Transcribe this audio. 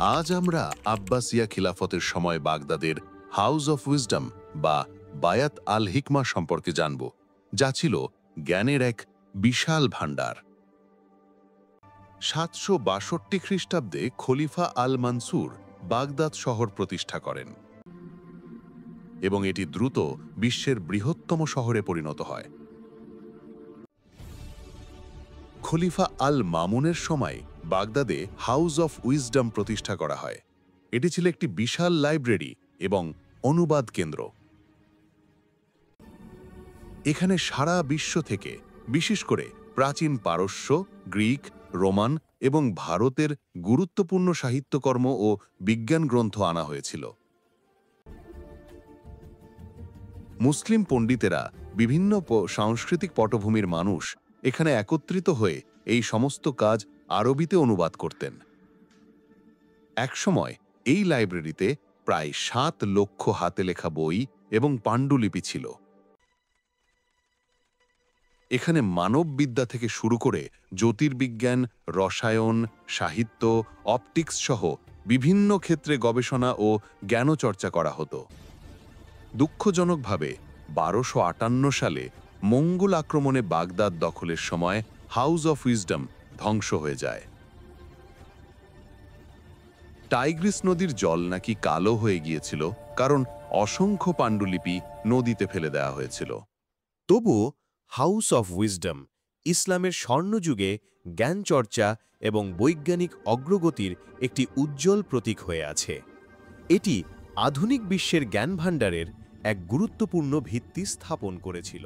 আজ আমরা আব্বাসিয়া খিলাফতের সময় বাগদাদের হাউস অফ উইজডম বা বায়াত আল হিকমা সম্পর্কে জানব, যা ছিল জ্ঞানের এক বিশাল ভাণ্ডার। 762 খ্রিস্টাব্দে খলিফা আল মানসুর বাগদাদ শহর প্রতিষ্ঠা করেন এবং এটি দ্রুত বিশ্বের বৃহত্তম শহরে পরিণত হয়। খলিফা আল মামুনের সময় বাগদাদে হাউস অফ উইজডম প্রতিষ্ঠা করা হয়। এটি ছিল একটি বিশাল লাইব্রেরি এবং অনুবাদ কেন্দ্র। এখানে সারা বিশ্ব থেকে, বিশেষ করে প্রাচীন পারস্য, গ্রিক, রোমান এবং ভারতের গুরুত্বপূর্ণ সাহিত্যকর্ম ও বিজ্ঞান গ্রন্থ আনা হয়েছিল। মুসলিম পণ্ডিতেরা, বিভিন্ন সাংস্কৃতিক পটভূমির মানুষ এখানে একত্রিত হয়ে এই সমস্ত কাজ আরবিতে অনুবাদ করতেন। একসময় এই লাইব্রেরিতে প্রায় 7 লক্ষ হাতে লেখা বই এবং পাণ্ডুলিপি ছিল। এখানে মানববিদ্যা থেকে শুরু করে জ্যোতির্বিজ্ঞান, রসায়ন, সাহিত্য, অপটিক্স সহ বিভিন্ন ক্ষেত্রে গবেষণা ও জ্ঞানচর্চা করা হতো। দুঃখজনকভাবে 1258 সালে মঙ্গোল আক্রমণে বাগদাদ দখলের সময় হাউস অফ উইজডম ধ্বংস হয়ে যায়। টাইগ্রিস নদীর জল নাকি কালো হয়ে গিয়েছিল, কারণ অসংখ্য পাণ্ডুলিপি নদীতে ফেলে দেওয়া হয়েছিল। তবুও হাউস অফ উইজডম ইসলামের স্বর্ণযুগে জ্ঞানচর্চা এবং বৈজ্ঞানিক অগ্রগতির একটি উজ্জ্বল প্রতীক হয়ে আছে। এটি আধুনিক বিশ্বের জ্ঞানভাণ্ডারের এক গুরুত্বপূর্ণ ভিত্তি স্থাপন করেছিল।